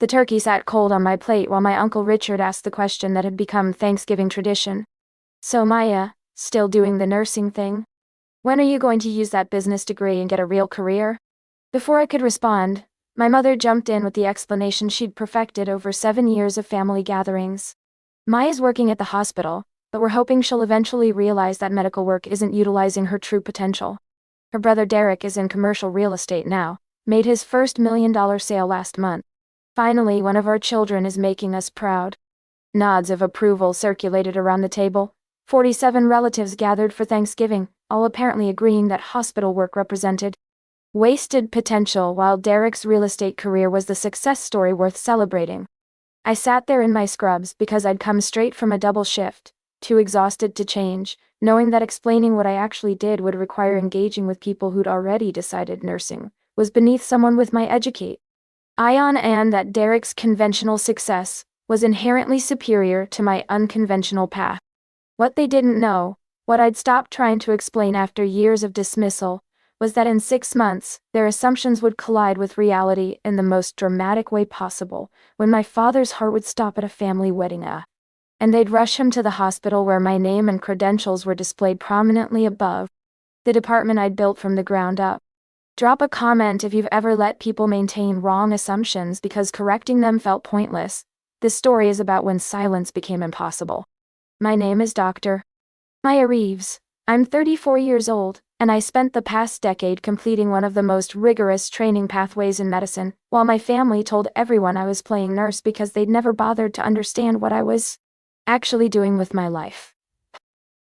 The turkey sat cold on my plate while my Uncle Richard asked the question that had become Thanksgiving tradition. "So Maya, still doing the nursing thing? When are you going to use that business degree and get a real career?" Before I could respond, my mother jumped in with the explanation she'd perfected over 7 years of family gatherings. "Maya's working at the hospital, but we're hoping she'll eventually realize that medical work isn't utilizing her true potential. Her brother Derek is in commercial real estate now, made his first $1 million sale last month. Finally, one of our children is making us proud." Nods of approval circulated around the table. 47 relatives gathered for Thanksgiving, all apparently agreeing that hospital work represented wasted potential, while Derek's real estate career was the success story worth celebrating. I sat there in my scrubs because I'd come straight from a double shift, too exhausted to change, knowing that explaining what I actually did would require engaging with people who'd already decided nursing was beneath someone with my educate. And that Derek's conventional success was inherently superior to my unconventional path. What they didn't know, what I'd stopped trying to explain after years of dismissal, was that in 6 months, their assumptions would collide with reality in the most dramatic way possible, when my father's heart would stop at a family wedding, and they'd rush him to the hospital where my name and credentials were displayed prominently above the department I'd built from the ground up. Drop a comment if you've ever let people maintain wrong assumptions because correcting them felt pointless. This story is about when silence became impossible. My name is Dr. Maya Reeves. I'm 34 years old, and I spent the past decade completing one of the most rigorous training pathways in medicine, while my family told everyone I was playing nurse because they'd never bothered to understand what I was actually doing with my life.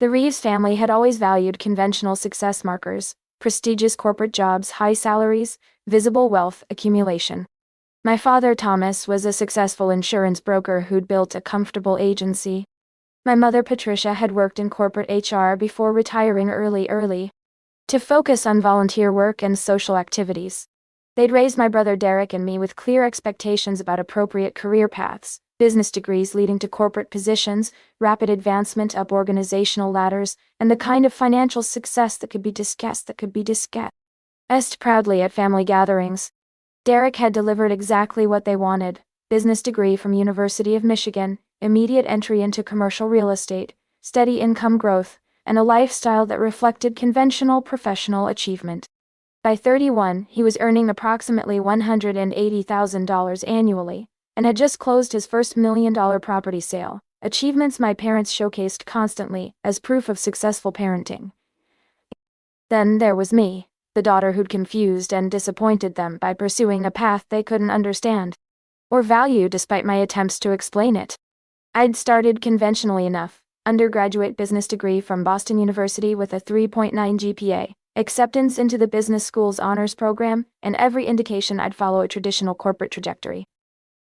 The Reeves family had always valued conventional success markers: prestigious corporate jobs, high salaries, visible wealth accumulation. My father, Thomas, was a successful insurance broker who'd built a comfortable agency. My mother, Patricia, had worked in corporate HR before retiring early to focus on volunteer work and social activities. They'd raised my brother Derek and me with clear expectations about appropriate career paths: business degrees leading to corporate positions, rapid advancement up organizational ladders, and the kind of financial success that could be discussed proudly at family gatherings. Derek had delivered exactly what they wanted: business degree from University of Michigan, immediate entry into commercial real estate, steady income growth, and a lifestyle that reflected conventional professional achievement. By 31, he was earning approximately $180,000 annually, and had just closed his first $1 million property sale, achievements my parents showcased constantly as proof of successful parenting. Then there was me, the daughter who'd confused and disappointed them by pursuing a path they couldn't understand or value despite my attempts to explain it. I'd started conventionally enough: undergraduate business degree from Boston University with a 3.9 GPA, acceptance into the business school's honors program, and every indication I'd follow a traditional corporate trajectory.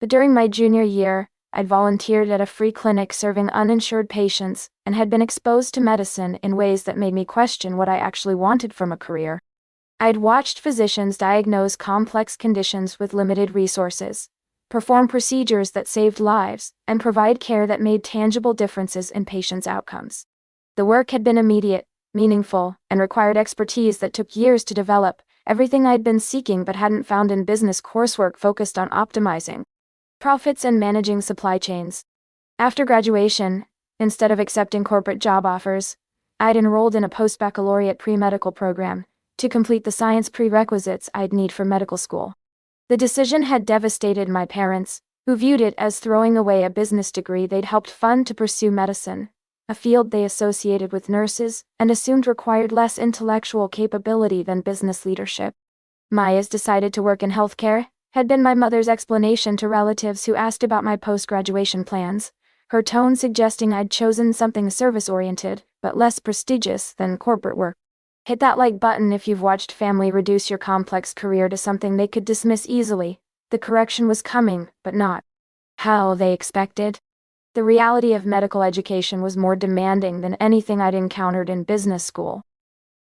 But during my junior year, I'd volunteered at a free clinic serving uninsured patients and had been exposed to medicine in ways that made me question what I actually wanted from a career. I'd watched physicians diagnose complex conditions with limited resources, perform procedures that saved lives, and provide care that made tangible differences in patients' outcomes. The work had been immediate, meaningful, and required expertise that took years to develop, everything I'd been seeking but hadn't found in business coursework focused on optimizing profits and managing supply chains. After graduation, instead of accepting corporate job offers, I'd enrolled in a post-baccalaureate pre-medical program to complete the science prerequisites I'd need for medical school. The decision had devastated my parents, who viewed it as throwing away a business degree they'd helped fund to pursue medicine, a field they associated with nurses and assumed required less intellectual capability than business leadership. Maya's decided to work in healthcare had been my mother's explanation to relatives who asked about my post-graduation plans, her tone suggesting I'd chosen something service-oriented but less prestigious than corporate work. Hit that like button if you've watched family reduce your complex career to something they could dismiss easily. The correction was coming, but not how they expected. The reality of medical education was more demanding than anything I'd encountered in business school.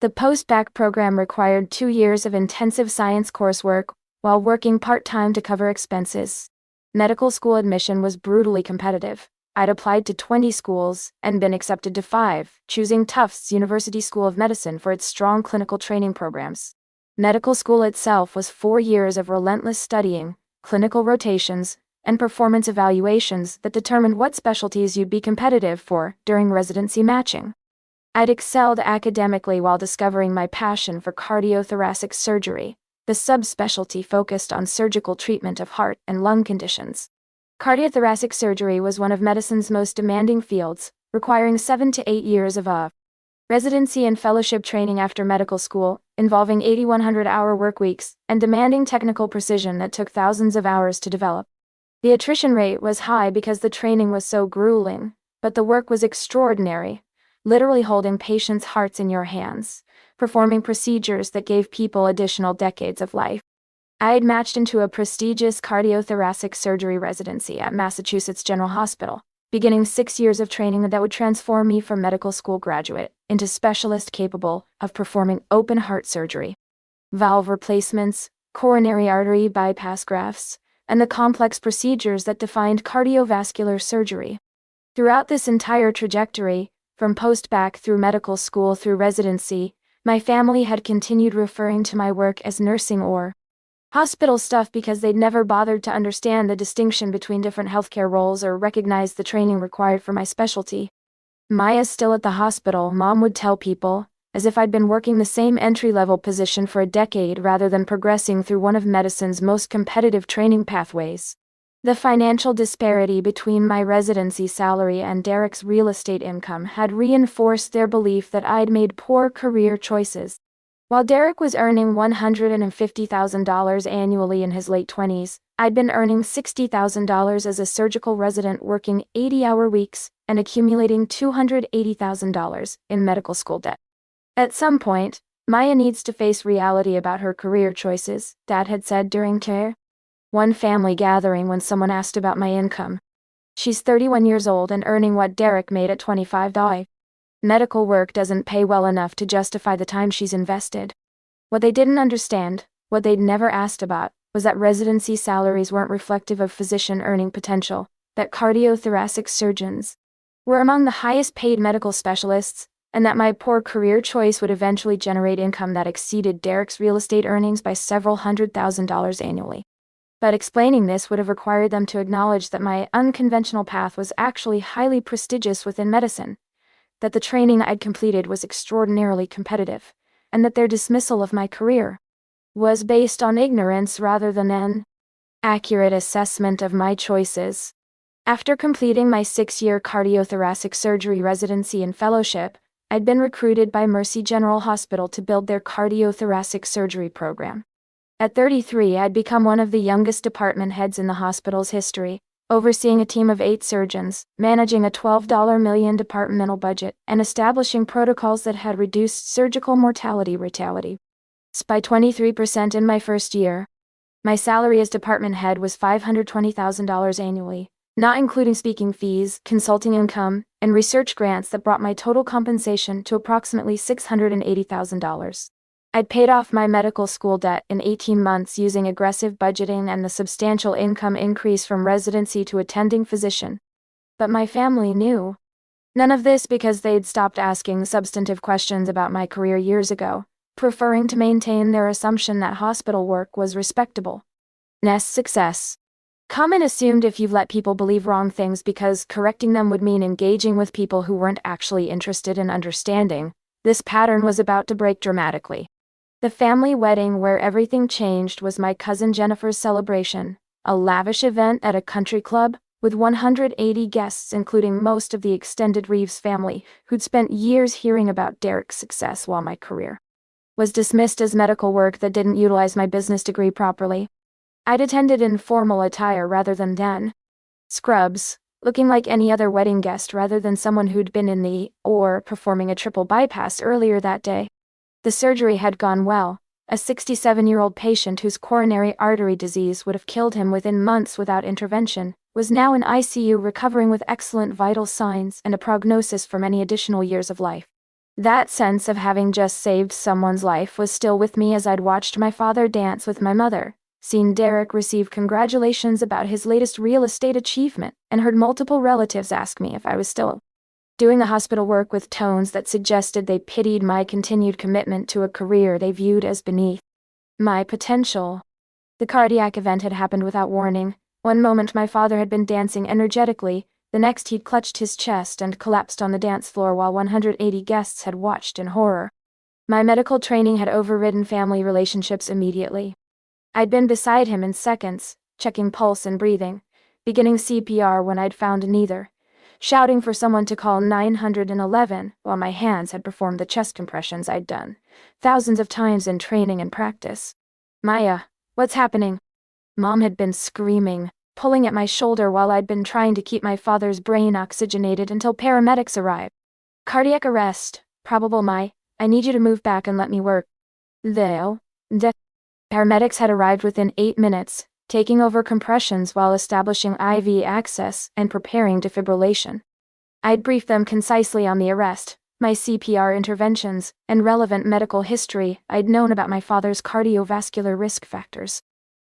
The post-bac program required 2 years of intensive science coursework while working part-time to cover expenses. Medical school admission was brutally competitive. I'd applied to 20 schools and been accepted to 5, choosing Tufts University School of Medicine for its strong clinical training programs. Medical school itself was 4 years of relentless studying, clinical rotations, and performance evaluations that determined what specialties you'd be competitive for during residency matching. I'd excelled academically while discovering my passion for cardiothoracic surgery, the subspecialty focused on surgical treatment of heart and lung conditions. Cardiothoracic surgery was one of medicine's most demanding fields, requiring 7 to 8 years of residency and fellowship training after medical school, involving 8,100-hour work weeks, and demanding technical precision that took thousands of hours to develop. The attrition rate was high because the training was so grueling, but the work was extraordinary, literally holding patients' hearts in your hands, performing procedures that gave people additional decades of life. I had matched into a prestigious cardiothoracic surgery residency at Massachusetts General Hospital, beginning 6 years of training that would transform me from medical school graduate into specialist capable of performing open heart surgery, valve replacements, coronary artery bypass grafts, and the complex procedures that defined cardiovascular surgery. Throughout this entire trajectory, from post-bac through medical school through residency, my family had continued referring to my work as nursing or hospital stuff because they'd never bothered to understand the distinction between different healthcare roles or recognize the training required for my specialty. "Maya's still at the hospital," Mom would tell people, as if I'd been working the same entry-level position for a decade rather than progressing through one of medicine's most competitive training pathways. The financial disparity between my residency salary and Derek's real estate income had reinforced their belief that I'd made poor career choices. While Derek was earning $150,000 annually in his late 20s, I'd been earning $60,000 as a surgical resident, working 80-hour weeks and accumulating $280,000 in medical school debt. At some point, Maya needs to face reality about her career choices, Dad had said during one family gathering when someone asked about my income. "She's 31 years old and earning what Derek made at 25. Medical work doesn't pay well enough to justify the time she's invested." What they didn't understand, what they'd never asked about, was that residency salaries weren't reflective of physician earning potential, that cardiothoracic surgeons were among the highest paid medical specialists, and that my poor career choice would eventually generate income that exceeded Derek's real estate earnings by several $100,000 annually. But explaining this would have required them to acknowledge that my unconventional path was actually highly prestigious within medicine, that the training I'd completed was extraordinarily competitive, and that their dismissal of my career was based on ignorance rather than an accurate assessment of my choices. After completing my 6-year cardiothoracic surgery residency and fellowship, I'd been recruited by Mercy General Hospital to build their cardiothoracic surgery program. At 33, I'd become one of the youngest department heads in the hospital's history, overseeing a team of 8 surgeons, managing a $12 million departmental budget, and establishing protocols that had reduced surgical mortality by 23% in my first year. My salary as department head was $520,000 annually, not including speaking fees, consulting income, and research grants that brought my total compensation to approximately $680,000. I'd paid off my medical school debt in 18 months using aggressive budgeting and the substantial income increase from residency to attending physician. But my family knew none of this because they'd stopped asking substantive questions about my career years ago, preferring to maintain their assumption that hospital work was respectable. Nest success. Common assumed if you've let people believe wrong things because correcting them would mean engaging with people who weren't actually interested in understanding, this pattern was about to break dramatically. The family wedding where everything changed was my cousin Jennifer's celebration, a lavish event at a country club, with 180 guests including most of the extended Reeves family, who'd spent years hearing about Derek's success while my career was dismissed as medical work that didn't utilize my business degree properly. I'd attended in formal attire rather than scrubs, looking like any other wedding guest rather than someone who'd been in the or performing a triple bypass earlier that day. The surgery had gone well. A 67-year-old patient whose coronary artery disease would have killed him within months without intervention was now in ICU recovering with excellent vital signs and a prognosis for many additional years of life. That sense of having just saved someone's life was still with me as I'd watched my father dance with my mother, seen Derek receive congratulations about his latest real estate achievement, and heard multiple relatives ask me if I was still doing the hospital work with tones that suggested they pitied my continued commitment to a career they viewed as beneath my potential. The cardiac event had happened without warning, One moment my father had been dancing energetically, the next he'd clutched his chest and collapsed on the dance floor while 180 guests had watched in horror. My medical training had overridden family relationships immediately. I'd been beside him in seconds, checking pulse and breathing, beginning CPR when I'd found neither, shouting for someone to call 911 while my hands had performed the chest compressions I'd done thousands of times in training and practice. "Maya, what's happening?" Mom had been screaming, pulling at my shoulder while I'd been trying to keep my father's brain oxygenated until paramedics arrived. "Cardiac arrest, probable I need you to move back and let me work." The paramedics had arrived within 8 minutes, taking over compressions while establishing IV access and preparing defibrillation. I'd briefed them concisely on the arrest, my CPR interventions, and relevant medical history I'd known about my father's cardiovascular risk factors.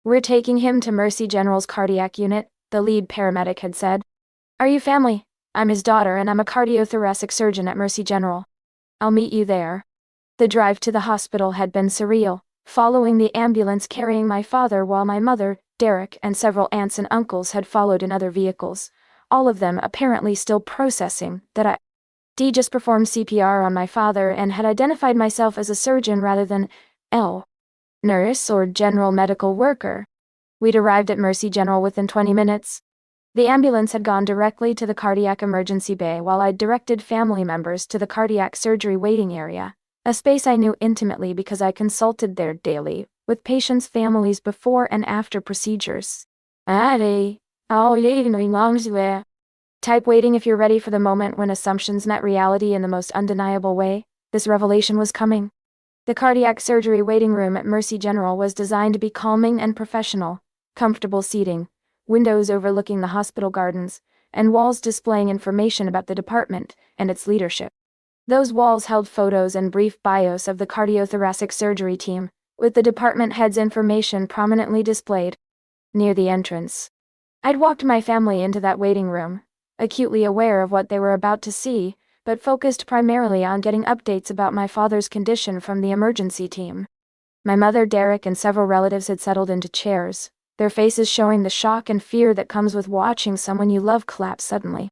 "We're taking him to Mercy General's cardiac unit," the lead paramedic had said. "Are you family? I'm his daughter and I'm a cardiothoracic surgeon at Mercy General. I'll meet you there." The drive to the hospital had been surreal, following the ambulance carrying my father while my mother, Derek, and several aunts and uncles had followed in other vehicles, all of them apparently still processing that I just performed CPR on my father and had identified myself as a surgeon rather than nurse or general medical worker. We'd arrived at Mercy General within 20 minutes. The ambulance had gone directly to the cardiac emergency bay while I'd directed family members to the cardiac surgery waiting area, a space I knew intimately because I consulted there daily with patients' families before and after procedures. Type waiting if you're ready for the moment when assumptions met reality in the most undeniable way. This revelation was coming. The cardiac surgery waiting room at Mercy General was designed to be calming and professional, comfortable seating, windows overlooking the hospital gardens, and walls displaying information about the department and its leadership. Those walls held photos and brief bios of the cardiothoracic surgery team, with the department head's information prominently displayed. Near the entrance, I'd walked my family into that waiting room, acutely aware of what they were about to see, but focused primarily on getting updates about my father's condition from the emergency team. My mother, Derek, and several relatives had settled into chairs, their faces showing the shock and fear that comes with watching someone you love collapse suddenly.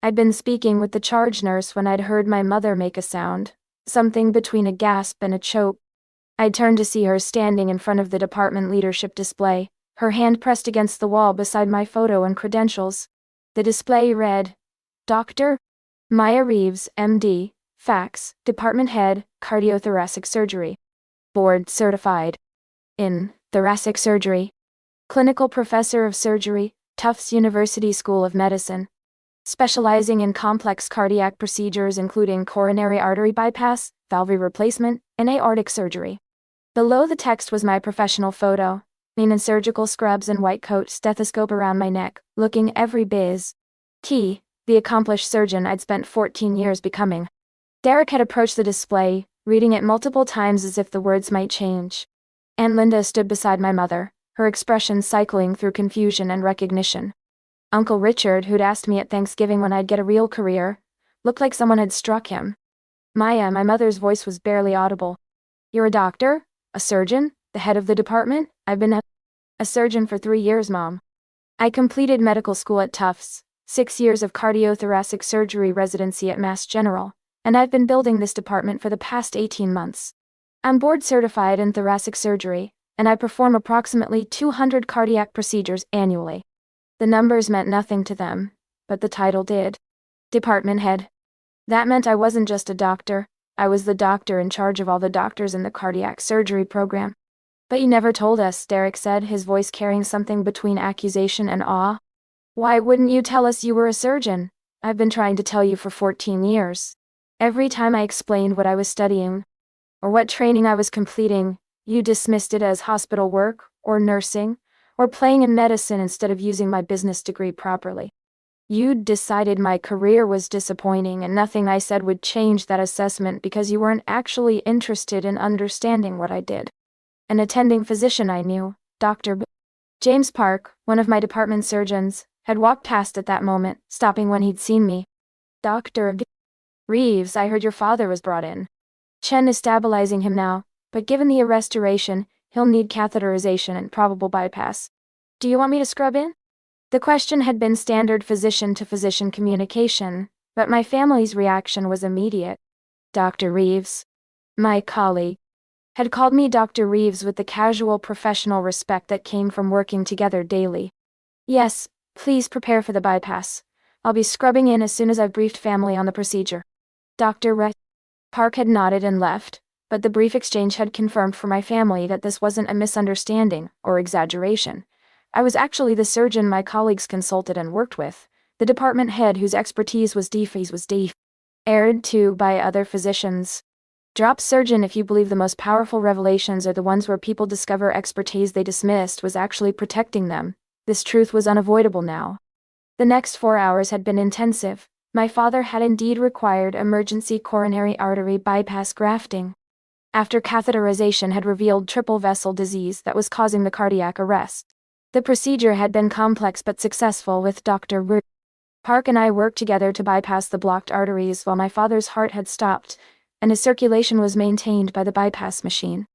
I'd been speaking with the charge nurse when I'd heard my mother make a sound, something between a gasp and a choke. I turned to see her standing in front of the department leadership display, her hand pressed against the wall beside my photo and credentials. The display read, "Dr. Maya Reeves, MD, Fax, Department Head, Cardiothoracic Surgery. Board Certified in Thoracic Surgery. Clinical Professor of Surgery, Tufts University School of Medicine. Specializing in complex cardiac procedures including coronary artery bypass, valve replacement, and aortic surgery." Below the text was my professional photo, me in surgical scrubs and white coat, stethoscope around my neck, looking every biz. The accomplished surgeon I'd spent 14 years becoming. Derek had approached the display, reading it multiple times as if the words might change. Aunt Linda stood beside my mother, her expression cycling through confusion and recognition. Uncle Richard, who'd asked me at Thanksgiving when I'd get a real career, looked like someone had struck him. Maya, my mother's voice was barely audible. "You're a doctor? A surgeon? The head of the department?" "I've been a surgeon for 3 years, Mom. I completed medical school at Tufts, 6 years of cardiothoracic surgery residency at Mass General, and I've been building this department for the past 18 months. I'm board certified in thoracic surgery, and I perform approximately 200 cardiac procedures annually." The numbers meant nothing to them, but the title did. Department head. That meant I wasn't just a doctor, I was the doctor in charge of all the doctors in the cardiac surgery program. "But you never told us," Derek said, his voice carrying something between accusation and awe. "Why wouldn't you tell us you were a surgeon? I've been trying to tell you for 14 years. Every time I explained what I was studying, or what training I was completing, you dismissed it as hospital work, or nursing, or playing in medicine instead of using my business degree properly. You'd decided my career was disappointing and nothing I said would change that assessment because you weren't actually interested in understanding what I did." An attending physician I knew, Dr. James Park, one of my department surgeons, had walked past at that moment, stopping when he'd seen me. "Dr. Reeves, I heard your father was brought in. Chen is stabilizing him now, but given the arrest duration, he'll need catheterization and probable bypass. Do you want me to scrub in?" The question had been standard physician-to-physician communication, but my family's reaction was immediate. Dr. Reeves, my colleague, had called me Dr. Reeves with the casual professional respect that came from working together daily. Yes, please prepare for the bypass. I'll be scrubbing in as soon as I've briefed family on the procedure. Dr. Park had nodded and left, but the brief exchange had confirmed for my family that this wasn't a misunderstanding or exaggeration. I was actually the surgeon my colleagues consulted and worked with, the department head whose expertise was aired to by other physicians. Drop surgeon if you believe the most powerful revelations are the ones where people discover expertise they dismissed was actually protecting them. This truth was unavoidable now. The next 4 hours had been intensive. My father had indeed required emergency coronary artery bypass grafting, after catheterization had revealed triple vessel disease that was causing the cardiac arrest. The procedure had been complex but successful, with Dr. Park and I worked together to bypass the blocked arteries while my father's heart had stopped, and his circulation was maintained by the bypass machine.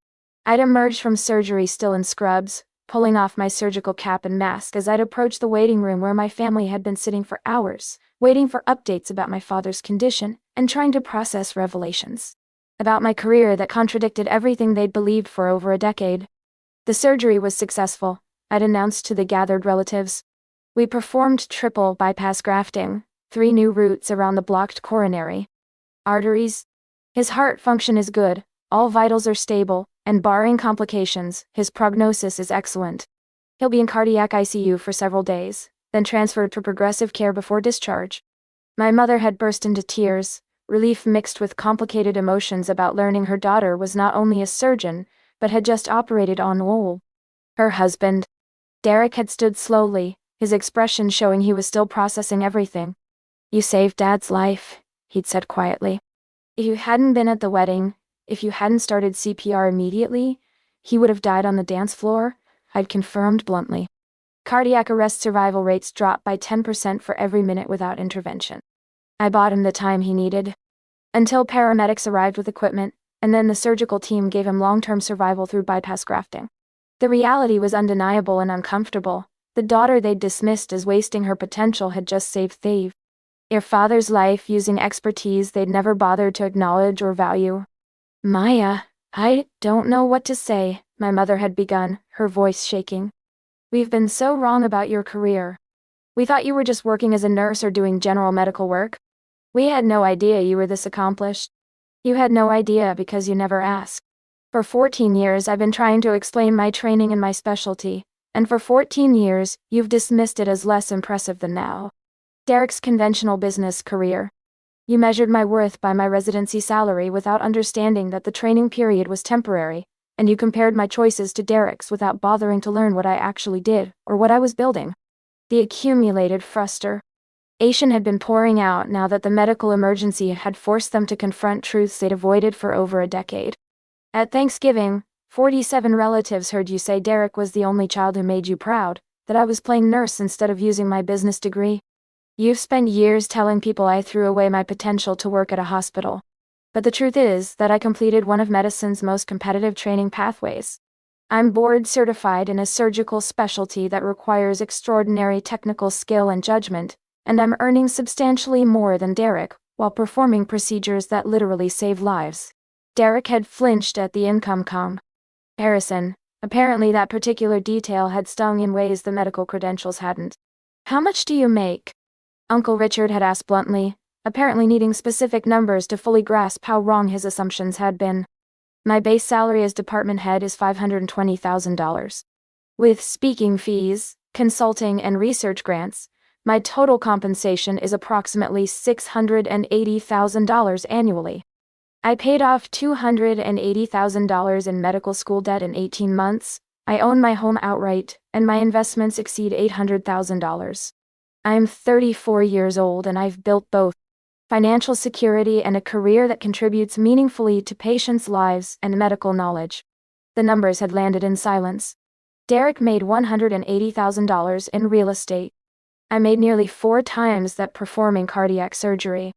I'd emerged from surgery still in scrubs, pulling off my surgical cap and mask as I'd approached the waiting room where my family had been sitting for hours, waiting for updates about my father's condition and trying to process revelations about my career that contradicted everything they'd believed for over a decade. The surgery was successful, I'd announced to the gathered relatives. We performed triple bypass grafting, 3 new routes around the blocked coronary arteries. His heart function is good, all vitals are stable, and barring complications, his prognosis is excellent. He'll be in cardiac ICU for several days, then transferred to progressive care before discharge. My mother had burst into tears, relief mixed with complicated emotions about learning her daughter was not only a surgeon, but had just operated on her husband. Derek had stood slowly, his expression showing he was still processing everything. "You saved Dad's life," he'd said quietly. "If you hadn't been at the wedding, if you hadn't started CPR immediately, he would have died on the dance floor," I'd confirmed bluntly. Cardiac arrest survival rates dropped by 10% for every minute without intervention. I bought him the time he needed, until paramedics arrived with equipment, and then the surgical team gave him long-term survival through bypass grafting. The reality was undeniable and uncomfortable. The daughter they'd dismissed as wasting her potential had just saved your father's life using expertise they'd never bothered to acknowledge or value. "Maya, I don't know what to say," my mother had begun, her voice shaking. "We've been so wrong about your career. We thought you were just working as a nurse or doing general medical work. We had no idea you were this accomplished. You had no idea because you never asked. For 14 years I've been trying to explain my training and my specialty, and for 14 years you've dismissed it as less impressive than now. Derek's conventional business career. You measured my worth by my residency salary without understanding that the training period was temporary, and you compared my choices to Derek's without bothering to learn what I actually did, or what I was building." The accumulated frustration had been pouring out now that the medical emergency had forced them to confront truths they'd avoided for over a decade. "At Thanksgiving, 47 relatives heard you say Derek was the only child who made you proud, that I was playing nurse instead of using my business degree. You've spent years telling people I threw away my potential to work at a hospital. But the truth is that I completed one of medicine's most competitive training pathways. I'm board certified in a surgical specialty that requires extraordinary technical skill and judgment, and I'm earning substantially more than Derek, while performing procedures that literally save lives." Derek had flinched at the income comparison. Apparently that particular detail had stung in ways the medical credentials hadn't. "How much do you make?" Uncle Richard had asked bluntly, apparently needing specific numbers to fully grasp how wrong his assumptions had been. "My base salary as department head is $520,000. With speaking fees, consulting and research grants, my total compensation is approximately $680,000 annually. I paid off $280,000 in medical school debt in 18 months, I own my home outright, and my investments exceed $800,000. I'm 34 years old and I've built both financial security and a career that contributes meaningfully to patients' lives and medical knowledge." The numbers had landed in silence. Derek made $180,000 in real estate. I made nearly 4 times that performing cardiac surgery.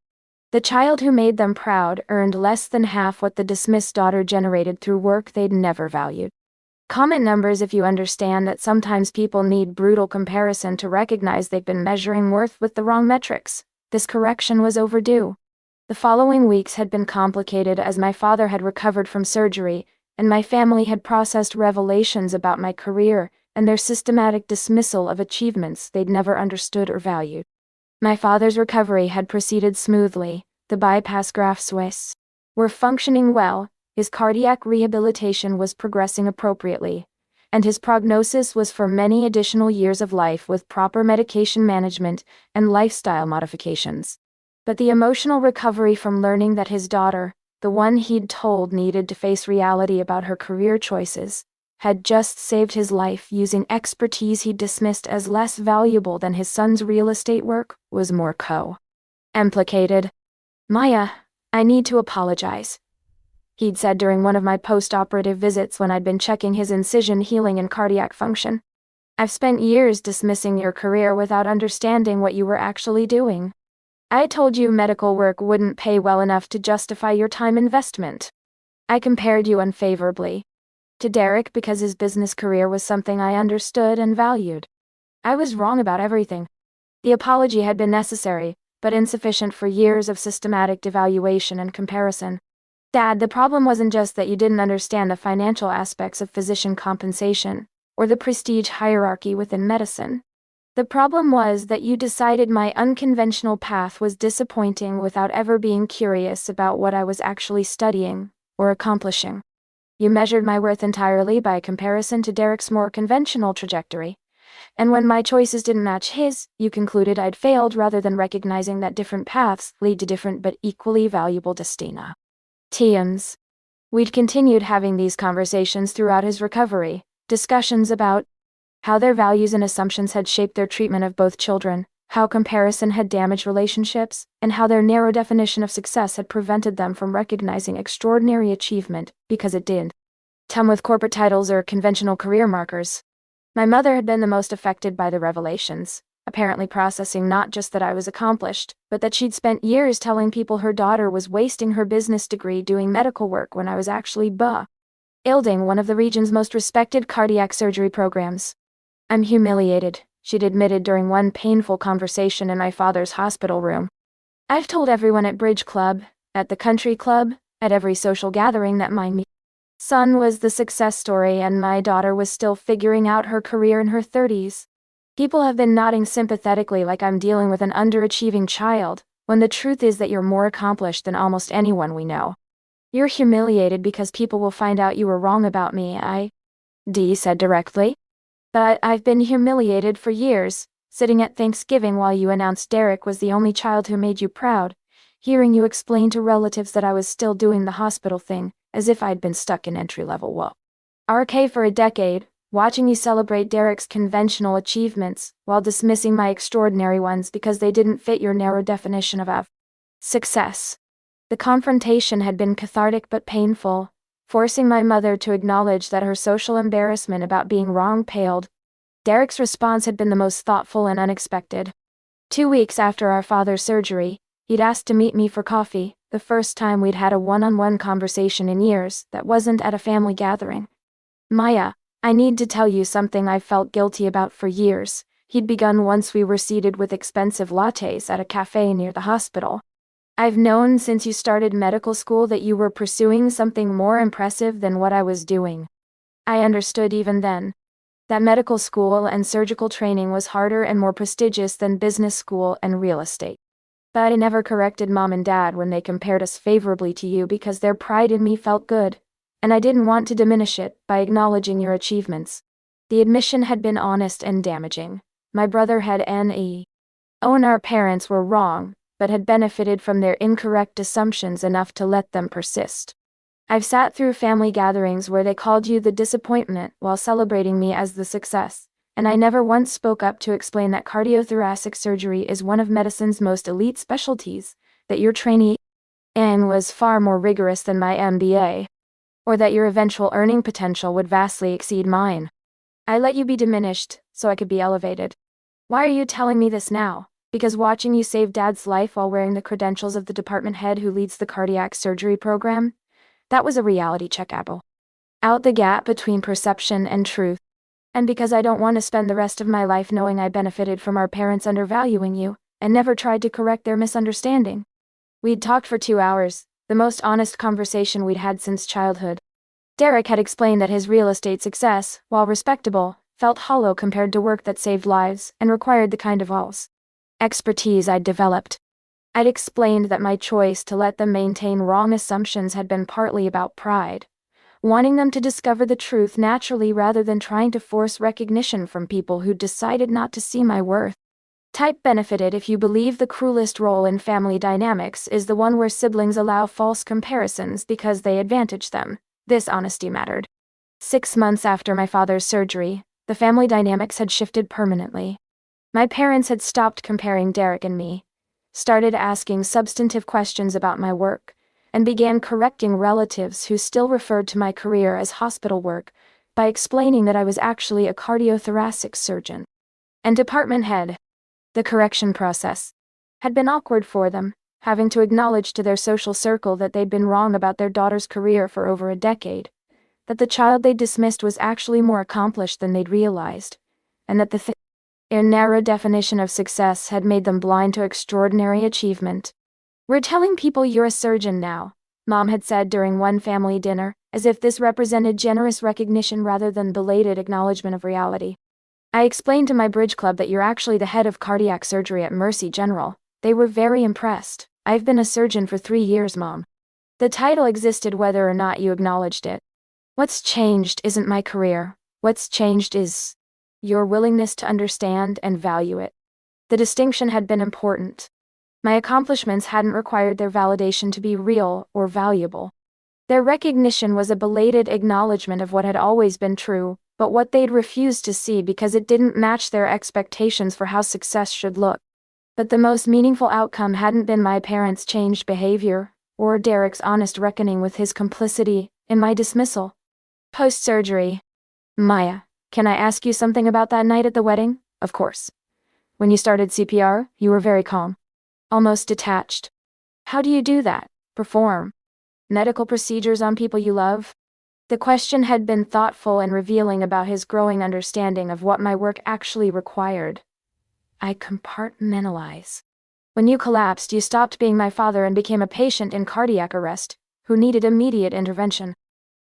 The child who made them proud earned less than half what the dismissed daughter generated through work they'd never valued. Comment numbers if you understand that sometimes people need brutal comparison to recognize they've been measuring worth with the wrong metrics. This correction was overdue. The following weeks had been complicated as my father had recovered from surgery, and my family had processed revelations about my career and their systematic dismissal of achievements they'd never understood or valued. My father's recovery had proceeded smoothly. The bypass grafts were functioning well, his cardiac rehabilitation was progressing appropriately, and his prognosis was for many additional years of life with proper medication management and lifestyle modifications. But the emotional recovery from learning that his daughter, the one he'd told needed to face reality about her career choices, had just saved his life using expertise he'd dismissed as less valuable than his son's real estate work, was more implicated. "Maya, I need to apologize," he'd said during one of my post-operative visits when I'd been checking his incision healing and cardiac function. "I've spent years dismissing your career without understanding what you were actually doing. I told you medical work wouldn't pay well enough to justify your time investment. I compared you unfavorably to Derek because his business career was something I understood and valued. I was wrong about everything." The apology had been necessary, but insufficient for years of systematic devaluation and comparison. "Dad, the problem wasn't just that you didn't understand the financial aspects of physician compensation, or the prestige hierarchy within medicine. The problem was that you decided my unconventional path was disappointing without ever being curious about what I was actually studying or accomplishing. You measured my worth entirely by comparison to Derek's more conventional trajectory. And when my choices didn't match his, you concluded I'd failed rather than recognizing that different paths lead to different but equally valuable destinations." We'd continued having these conversations throughout his recovery, discussions about how their values and assumptions had shaped their treatment of both children, how comparison had damaged relationships, and how their narrow definition of success had prevented them from recognizing extraordinary achievement because it did come with corporate titles or conventional career markers. My mother had been the most affected by the revelations, apparently processing not just that I was accomplished, but that she'd spent years telling people her daughter was wasting her business degree doing medical work when I was actually building one of the region's most respected cardiac surgery programs. "I'm humiliated," she'd admitted during one painful conversation in my father's hospital room. "I've told everyone at Bridge Club, at the country club, at every social gathering that my son was the success story and my daughter was still figuring out her career in her 30s. People have been nodding sympathetically like I'm dealing with an underachieving child, when the truth is that you're more accomplished than almost anyone we know. You're humiliated because people will find out you were wrong about me," Dee said directly. "But I've been humiliated for years, sitting at Thanksgiving while you announced Derek was the only child who made you proud, hearing you explain to relatives that I was still doing the hospital thing, as if I'd been stuck in entry-level RK for a decade, watching you celebrate Derek's conventional achievements while dismissing my extraordinary ones because they didn't fit your narrow definition of success." The confrontation had been cathartic but painful, forcing my mother to acknowledge that her social embarrassment about being wrong paled. Derek's response had been the most thoughtful and unexpected. 2 weeks after our father's surgery, he'd asked to meet me for coffee, the first time we'd had a one-on-one conversation in years that wasn't at a family gathering. "Maya, I need to tell you something I've felt guilty about for years," he'd begun once we were seated with expensive lattes at a cafe near the hospital. "I've known since you started medical school that you were pursuing something more impressive than what I was doing. I understood even then that medical school and surgical training was harder and more prestigious than business school and real estate. But I never corrected Mom and Dad when they compared us favorably to you because their pride in me felt good, and I didn't want to diminish it by acknowledging your achievements." The admission had been honest and damaging. My brother had known our parents were wrong, but had benefited from their incorrect assumptions enough to let them persist. "I've sat through family gatherings where they called you the disappointment while celebrating me as the success, and I never once spoke up to explain that cardiothoracic surgery is one of medicine's most elite specialties, that your training was far more rigorous than my MBA, or that your eventual earning potential would vastly exceed mine. I let you be diminished so I could be elevated. Why are you telling me this now? Because watching you save Dad's life while wearing the credentials of the department head who leads the cardiac surgery program? That was a reality check, Abel." out the gap between perception and truth. And because I don't want to spend the rest of my life knowing I benefited from our parents undervaluing you, and never tried to correct their misunderstanding. We'd talked for 2 hours, the most honest conversation we'd had since childhood. Derek had explained that his real estate success, while respectable, felt hollow compared to work that saved lives and required the kind of expertise I'd developed. I'd explained that my choice to let them maintain wrong assumptions had been partly about pride, wanting them to discover the truth naturally rather than trying to force recognition from people who decided not to see my worth. Type benefited if you believe the cruelest role in family dynamics is the one where siblings allow false comparisons because they advantage them. This honesty mattered. 6 months after my father's surgery, the family dynamics had shifted permanently. My parents had stopped comparing Derek and me, started asking substantive questions about my work, and began correcting relatives who still referred to my career as hospital work by explaining that I was actually a cardiothoracic surgeon and department head. The correction process had been awkward for them, having to acknowledge to their social circle that they'd been wrong about their daughter's career for over a decade, that the child they dismissed was actually more accomplished than they'd realized, and that their narrow definition of success had made them blind to extraordinary achievement. "We're telling people you're a surgeon now," Mom had said during one family dinner, as if this represented generous recognition rather than belated acknowledgement of reality. "I explained to my bridge club that you're actually the head of cardiac surgery at Mercy General. They were very impressed. I've been a surgeon for 3 years, Mom. The title existed whether or not you acknowledged it. What's changed isn't my career. What's changed is your willingness to understand and value it." The distinction had been important. My accomplishments hadn't required their validation to be real or valuable. Their recognition was a belated acknowledgement of what had always been true, but what they'd refused to see because it didn't match their expectations for how success should look. But the most meaningful outcome hadn't been my parents' changed behavior, or Derek's honest reckoning with his complicity in my dismissal. Post-surgery. "Maya, can I ask you something about that night at the wedding?" "Of course." "When you started CPR, you were very calm. Almost detached. How do you do that? Perform medical procedures on people you love?" The question had been thoughtful and revealing about his growing understanding of what my work actually required. "I compartmentalize. When you collapsed, you stopped being my father and became a patient in cardiac arrest, who needed immediate intervention.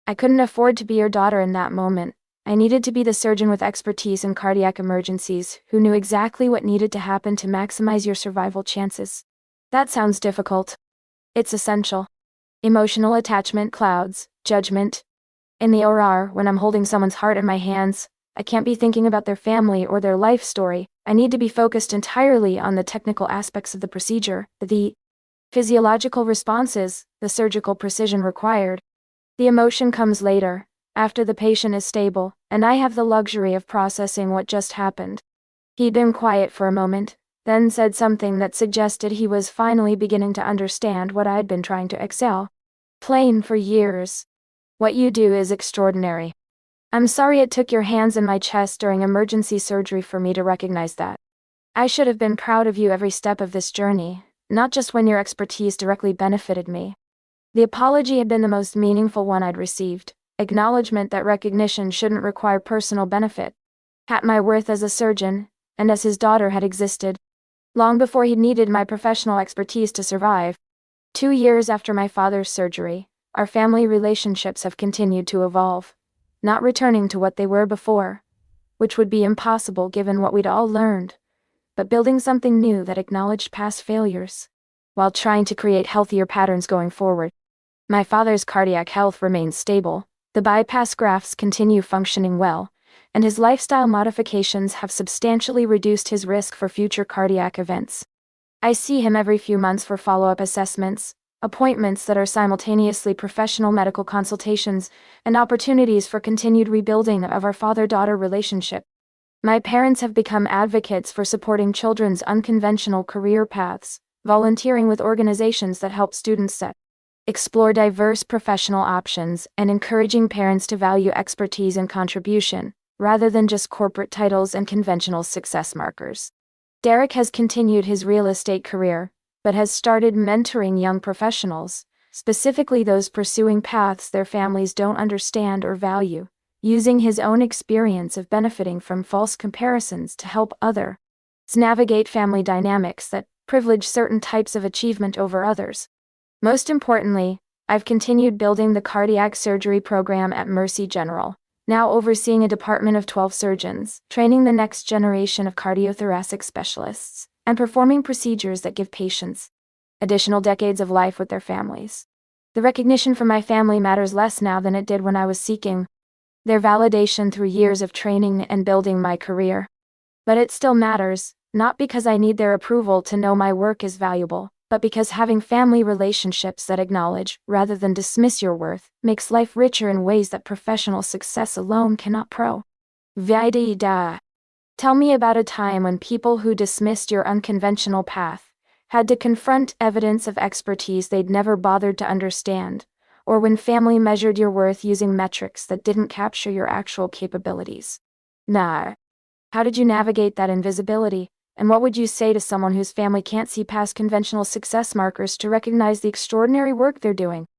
I couldn't afford to be your daughter in that moment. I needed to be the surgeon with expertise in cardiac emergencies, who knew exactly what needed to happen to maximize your survival chances." That sounds difficult. It's essential. Emotional attachment clouds judgment. In the OR, when I'm holding someone's heart in my hands, I can't be thinking about their family or their life story. I need to be focused entirely on the technical aspects of the procedure, the physiological responses, the surgical precision required. The emotion comes later, after the patient is stable, and I have the luxury of processing what just happened. He'd been quiet for a moment, then said something that suggested he was finally beginning to understand what I'd been trying to explain for years. "What you do is extraordinary. I'm sorry it took your hands in my chest during emergency surgery for me to recognize that. I should have been proud of you every step of this journey, not just when your expertise directly benefited me." The apology had been the most meaningful one I'd received, acknowledgement that recognition shouldn't require personal benefit. At my worth as a surgeon, and as his daughter had existed, long before he needed my professional expertise to survive. 2 years after my father's surgery, our family relationships have continued to evolve, not returning to what they were before, which would be impossible given what we'd all learned, but building something new that acknowledged past failures, while trying to create healthier patterns going forward. My father's cardiac health remains stable, the bypass grafts continue functioning well, and his lifestyle modifications have substantially reduced his risk for future cardiac events. I see him every few months for follow-up assessments, appointments that are simultaneously professional medical consultations, and opportunities for continued rebuilding of our father-daughter relationship. My parents have become advocates for supporting children's unconventional career paths, volunteering with organizations that help students explore diverse professional options, and encouraging parents to value expertise and contribution, rather than just corporate titles and conventional success markers. Derek has continued his real estate career, but has started mentoring young professionals, specifically those pursuing paths their families don't understand or value, using his own experience of benefiting from false comparisons to help others navigate family dynamics that privilege certain types of achievement over others. Most importantly, I've continued building the cardiac surgery program at Mercy General, now overseeing a department of 12 surgeons, training the next generation of cardiothoracic specialists, and performing procedures that give patients additional decades of life with their families. The recognition from my family matters less now than it did when I was seeking their validation through years of training and building my career. But it still matters, not because I need their approval to know my work is valuable, but because having family relationships that acknowledge, rather than dismiss your worth, makes life richer in ways that professional success alone cannot provide. Tell me about a time when people who dismissed your unconventional path had to confront evidence of expertise they'd never bothered to understand, or when family measured your worth using metrics that didn't capture your actual capabilities. How did you navigate that invisibility, and what would you say to someone whose family can't see past conventional success markers to recognize the extraordinary work they're doing?